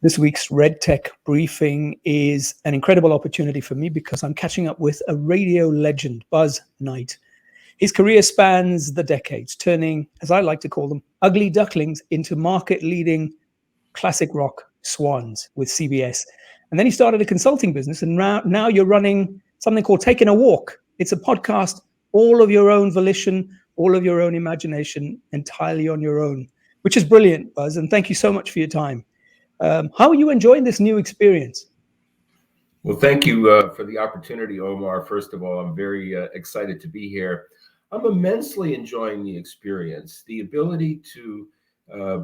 This week's RedTech Briefing is an incredible opportunity for me because I'm catching up with a radio legend, Buzz Knight. His career spans the decades, turning, as I like to call them, ugly ducklings into market-leading classic rock swans with CBS. And then he started a consulting business, and now you're running something called Taking a Walk. It's a podcast, all of your own volition, all of your own imagination, entirely on your own, which is brilliant, Buzz, and thank you so much for your time. How are you enjoying this new experience? Well, thank you for the opportunity, Omar. First of all, I'm very excited to be here. I'm immensely enjoying the experience. The ability to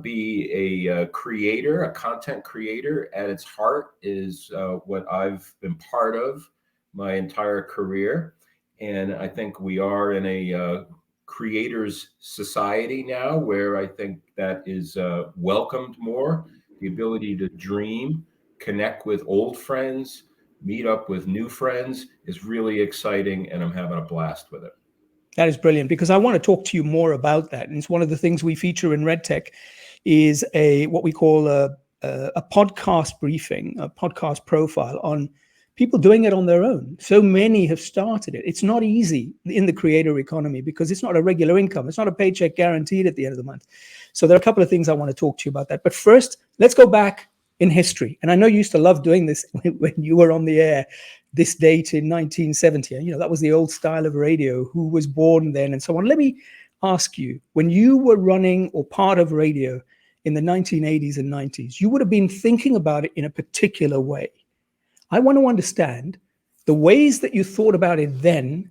be a creator, a content creator at its heart is what I've been part of my entire career. And I think we are in a creators society now where I think that is welcomed more. The ability to dream, connect with old friends, meet up with new friends is really exciting, and I'm having a blast with it. That is brilliant, because I want to talk to you more about that. And it's one of the things we feature in RedTech is what we call a podcast briefing, a podcast profile on people doing it on their own. So many have started it. It's not easy in the creator economy because it's not a regular income. It's not a paycheck guaranteed at the end of the month. So there are a couple of things I want to talk to you about that. But first, let's go back in history. And I know you used to love doing this when you were on the air, this date in 1970. You know, that was the old style of radio, who was born then and so on. Let me ask you, when you were running or part of radio in the 1980s and 90s, you would have been thinking about it in a particular way. I want to understand the ways that you thought about it then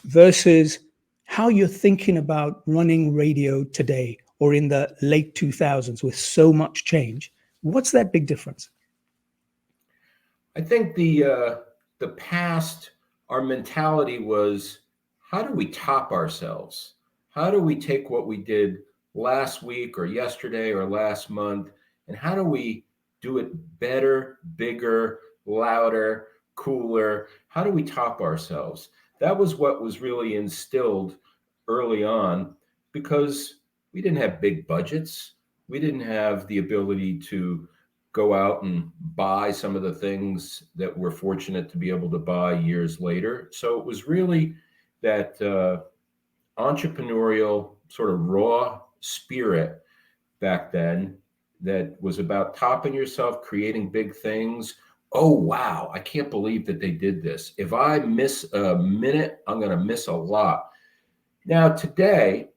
versus how you're thinking about running radio today or in the late 2000s with so much change. What's that big difference? I think the past, our mentality was, how do we top ourselves? How do we take what we did last week or yesterday or last month, and how do we do it better, bigger, louder, cooler? How do we top ourselves? That was what was really instilled early on, because we didn't have big budgets. We didn't have the ability to go out and buy some of the things that we're fortunate to be able to buy years later. So it was really that entrepreneurial sort of raw spirit back then that was about topping yourself, creating big things. Oh, wow, I can't believe that they did this. If I miss a minute, I'm going to miss a lot. Now, today,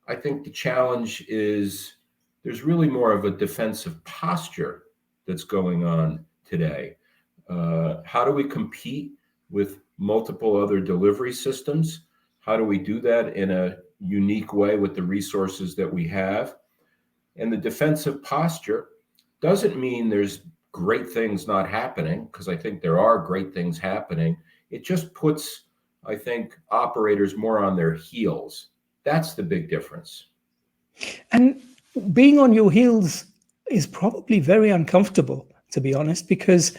I think the challenge is there's really more of a defensive posture that's going on today. How do we compete with multiple other delivery systems? How do we do that in a unique way with the resources that we have? And the defensive posture doesn't mean there's great things not happening, because I think there are great things happening. It just puts, I think, operators more on their heels. That's the big difference. And being on your heels is probably very uncomfortable, to be honest, because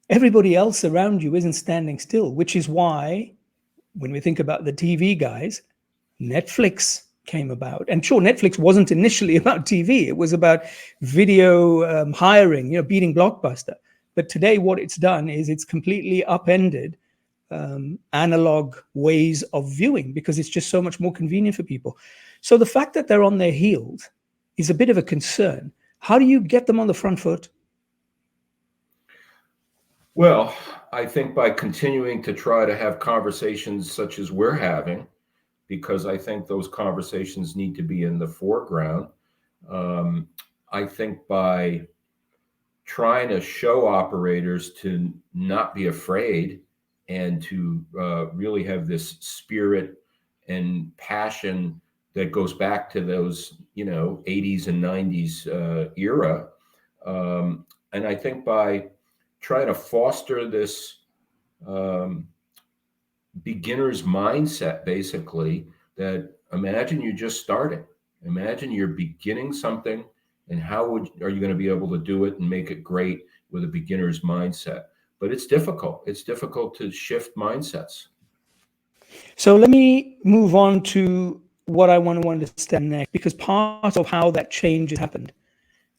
everybody else around you isn't standing still, which is why when we think about the TV guys, Netflix came about. And sure, Netflix wasn't initially about TV. It was about video hiring, beating Blockbuster. But today what it's done is it's completely upended analog ways of viewing, because it's just so much more convenient for people. So the fact that they're on their heels is a bit of a concern. How do you get them on the front foot? Well, I think by continuing to try to have conversations such as we're having, because I think those conversations need to be in the foreground. I think by trying to show operators to not be afraid and to really have this spirit and passion that goes back to those, 80s and 90s era. And I think by trying to foster this beginner's mindset, basically, that imagine you're just starting. Imagine you're beginning something, and how are you going to be able to do it and make it great with a beginner's mindset? But it's difficult. It's difficult to shift mindsets. So let me move on to what I want to understand next, because part of how that change has happened,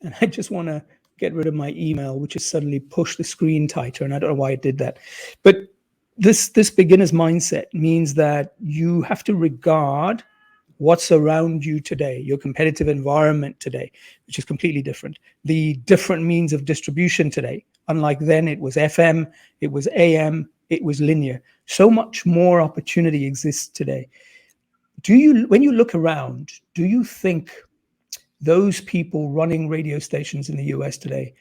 and I just want to get rid of my email, which has suddenly pushed the screen tighter, and I don't know why it did that. But this beginner's mindset means that you have to regard what's around you today, your competitive environment today, which is completely different. The different means of distribution today, unlike then, it was FM, it was AM, it was linear. So much more opportunity exists today. When you look around, do you think those people running radio stations in the US today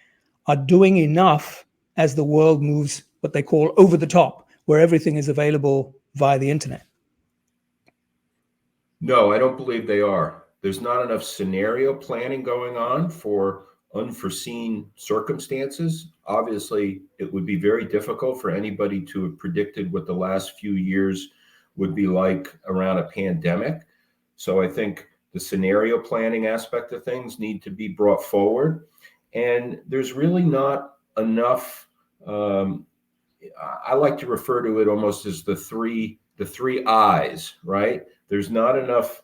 are doing enough as the world moves what they call over the top, where everything is available via the internet? No, I don't believe they are. There's not enough scenario planning going on for unforeseen circumstances. Obviously, it would be very difficult for anybody to have predicted what the last few years would be like around a pandemic. So I think the scenario planning aspect of things need to be brought forward. And there's really not enough, I like to refer to it almost as the three I's, right? There's not enough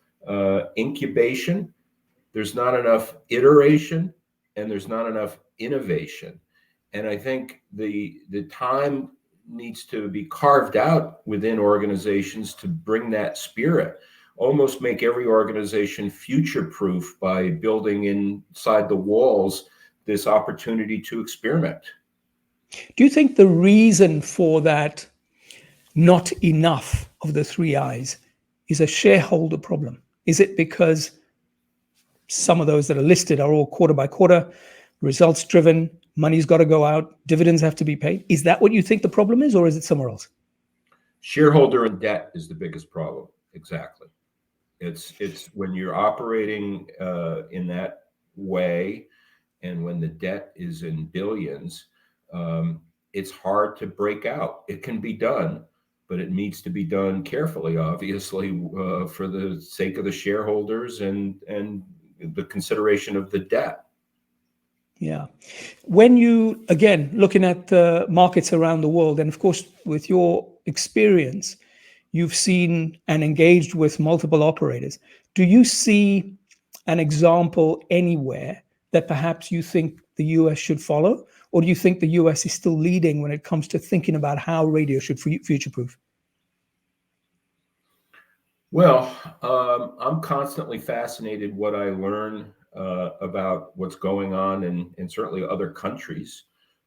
incubation, there's not enough iteration, and there's not enough innovation. And I think the time needs to be carved out within organizations to bring that spirit, almost make every organization future-proof by building inside the walls this opportunity to experiment. Do you think the reason for that not enough of the three I's is a shareholder problem? Is it because some of those that are listed are all quarter by quarter, results driven, money's got to go out, dividends have to be paid? Is that what you think the problem is, or is it somewhere else? Shareholder and debt is the biggest problem. Exactly. It's when you're operating in that way, and when the debt is in billions, it's hard to break out. It can be done, but it needs to be done carefully, obviously, for the sake of the shareholders and the consideration of the debt. Yeah. When you, again, looking at the markets around the world, and of course, with your experience, you've seen and engaged with multiple operators. Do you see an example anywhere that perhaps you think the US should follow? Or do you think the US is still leading when it comes to thinking about how radio should future-proof? Well, I'm constantly fascinated what I learn about what's going on in certainly other countries.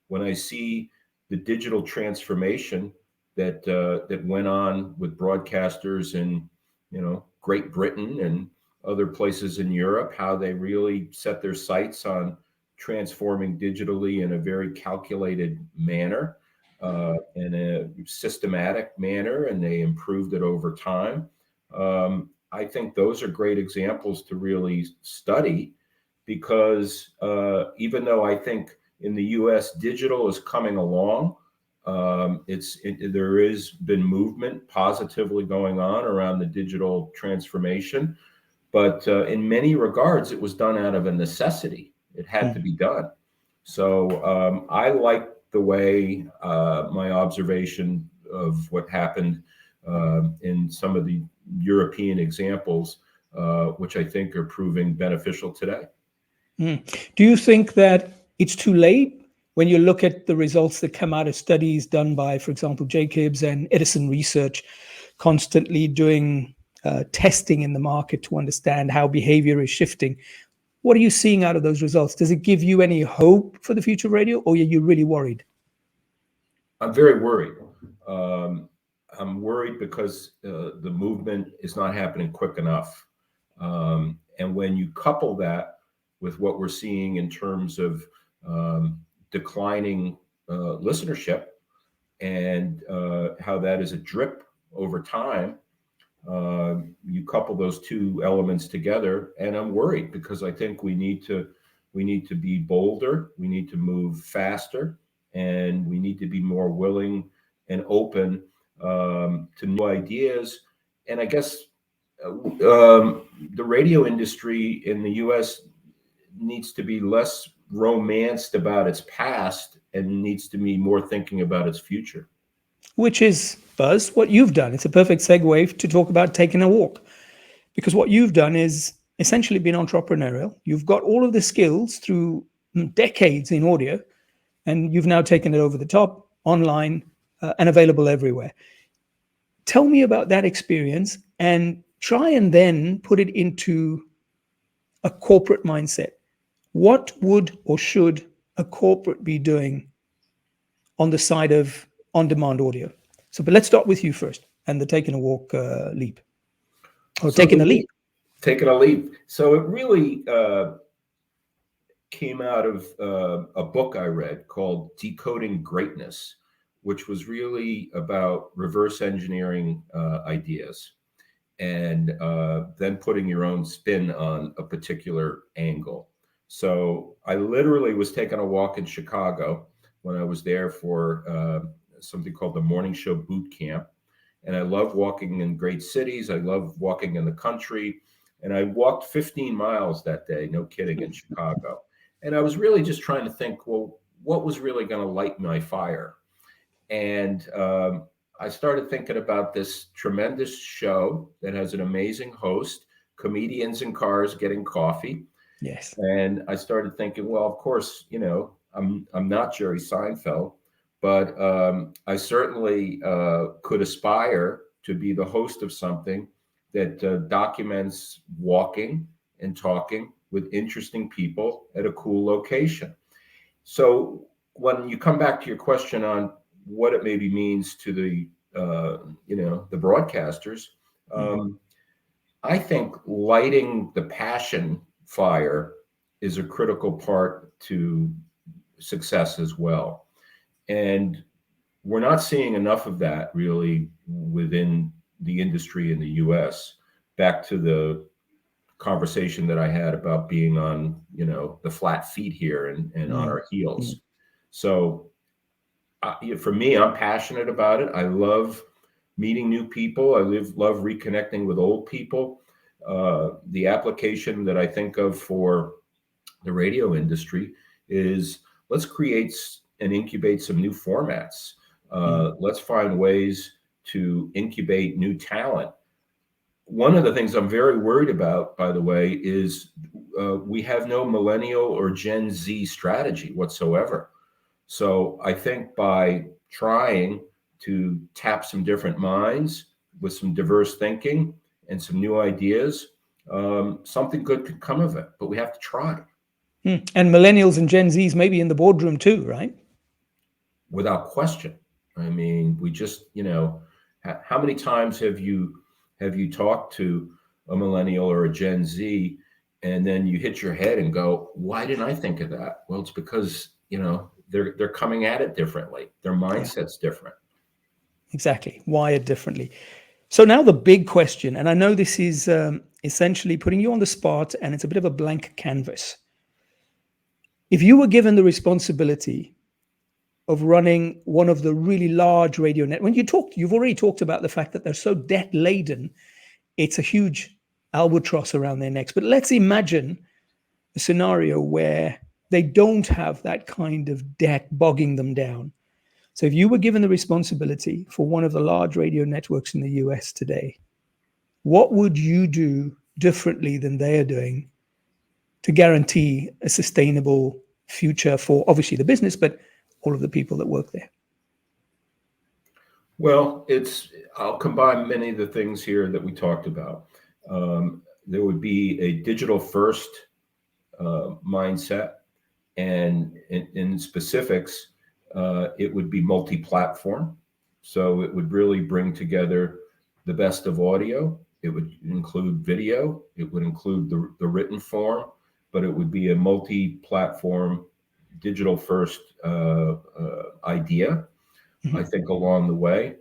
When I see the digital transformation that went on with broadcasters in Great Britain and other places in Europe, how they really set their sights on transforming digitally in a very calculated manner, in a systematic manner, and they improved it over time. I think those are great examples to really study, because even though I think in the US digital is coming along, there has been movement positively going on around the digital transformation, but in many regards it was done out of a necessity. It had to be done. So I like the way my observation of what happened in some of the European examples, which I think are proving beneficial today. Do you think that it's too late when you look at the results that come out of studies done by, for example, Jacobs and Edison Research, constantly doing testing in the market to understand how behavior is shifting? What are you seeing out of those results? Does it give you any hope for the future of radio, or are you really worried? I'm very worried. I'm worried because the movement is not happening quick enough. And when you couple that with what we're seeing in terms of declining listenership, and how that is a drip over time, you couple those two elements together, and I'm worried, because I think we need to be bolder, we need to move faster, and we need to be more willing and open to new ideas. And I guess the radio industry in the US needs to be less romanced about its past and needs to be more thinking about its future. Which is, Buzz, what you've done. It's a perfect segue to talk about taking a walk, because what you've done is essentially been entrepreneurial. You've got all of the skills through decades in audio, and you've now taken it over the top, online, and available everywhere. Tell me about that experience and try and then put it into a corporate mindset. What would or should a corporate be doing on the side of on-demand audio? So, but let's start with you first and the taking a walk leap, or So taking a leap. Taking a leap. So it really came out of a book I read called Decoding Greatness, which was really about reverse engineering ideas and then putting your own spin on a particular angle. So I literally was taking a walk in Chicago when I was there for something called the Morning Show Boot Camp. And I love walking in great cities. I love walking in the country. And I walked 15 miles that day, no kidding, in Chicago. And I was really just trying to think, well, what was really going to light my fire? And I started thinking about this tremendous show that has an amazing host, comedians in cars getting coffee. Yes. And I started thinking, well, of course, you know, I'm not Jerry Seinfeld, but I certainly could aspire to be the host of something that documents walking and talking with interesting people at a cool location. So when you come back to your question on what it maybe means to the the broadcasters, I think lighting the passion fire is a critical part to success as well. And we're not seeing enough of that really within the industry in the US. Back to the conversation that I had about being on, the flat feet here and on our heels. So for me, I'm passionate about it. I love meeting new people. I love reconnecting with old people. The application that I think of for the radio industry is let's create and incubate some new formats. Let's find ways to incubate new talent. One of the things I'm very worried about, by the way, is we have no millennial or Gen Z strategy whatsoever. So I think by trying to tap some different minds with some diverse thinking and some new ideas, something good could come of it, but we have to try. And millennials and Gen Zs maybe in the boardroom too, right? Without question. I mean, we just, how many times have you talked to a millennial or a Gen Z and then you hit your head and go, why didn't I think of that? Well, it's because, they're coming at it differently. Their mindset's different. Exactly. Wired differently. So now the big question, and I know this is essentially putting you on the spot and it's a bit of a blank canvas. If you were given the responsibility of running one of the really large radio networks, you've already talked about the fact that they're so debt laden, it's a huge albatross around their necks. But let's imagine a scenario where they don't have that kind of debt bogging them down. So if you were given the responsibility for one of the large radio networks in the US today, what would you do differently than they are doing to guarantee a sustainable future for obviously the business, but all of the people that work there? Well, I'll combine many of the things here that we talked about. There would be a digital first mindset, and in specifics, it would be multi-platform. So it would really bring together the best of audio. It would include video. It would include the written form, but it would be a multi-platform, digital first idea. I think along the way,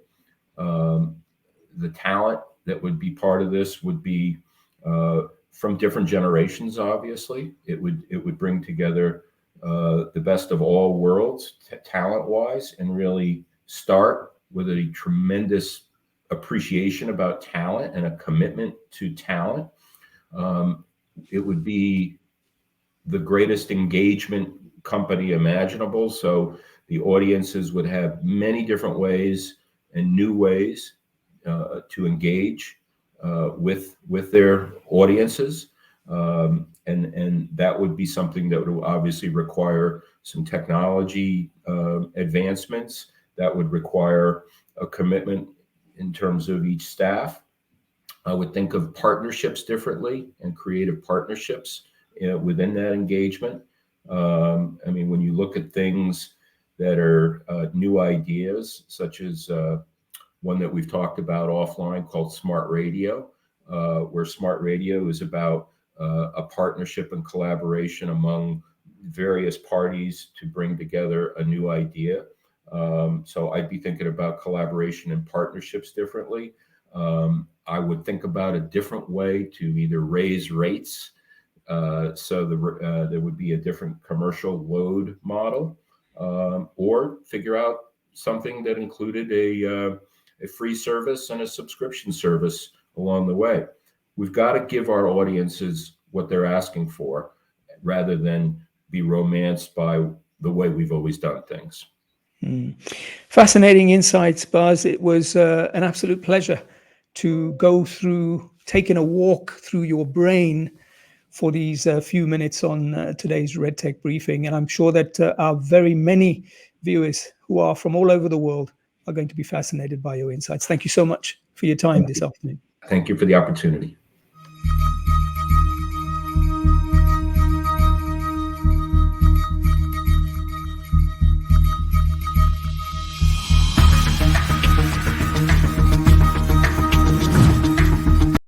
the talent that would be part of this would be from different generations. Obviously, it would bring together the best of all worlds, talent-wise, and really start with a tremendous appreciation about talent and a commitment to talent. It would be the greatest engagement company imaginable. So the audiences would have many different ways and new ways to engage with their audiences. And that would be something that would obviously require some technology advancements. That would require a commitment in terms of each staff. I would think of partnerships differently and creative partnerships within that engagement. I mean, when you look at things that are new ideas, such as one that we've talked about offline called Smart Radio, where Smart Radio is about a partnership and collaboration among various parties to bring together a new idea. So I'd be thinking about collaboration and partnerships differently. I would think about a different way to either raise rates, so there would be a different commercial load model, or figure out something that included a free service and a subscription service along the way. We've got to give our audiences what they're asking for, rather than be romanced by the way we've always done things. Fascinating insights, Buzz. It was an absolute pleasure to go through, taking a walk through your brain for these few minutes on today's RedTech briefing. And I'm sure that our very many viewers who are from all over the world are going to be fascinated by your insights. Thank you so much for your time this afternoon. Thank you for the opportunity.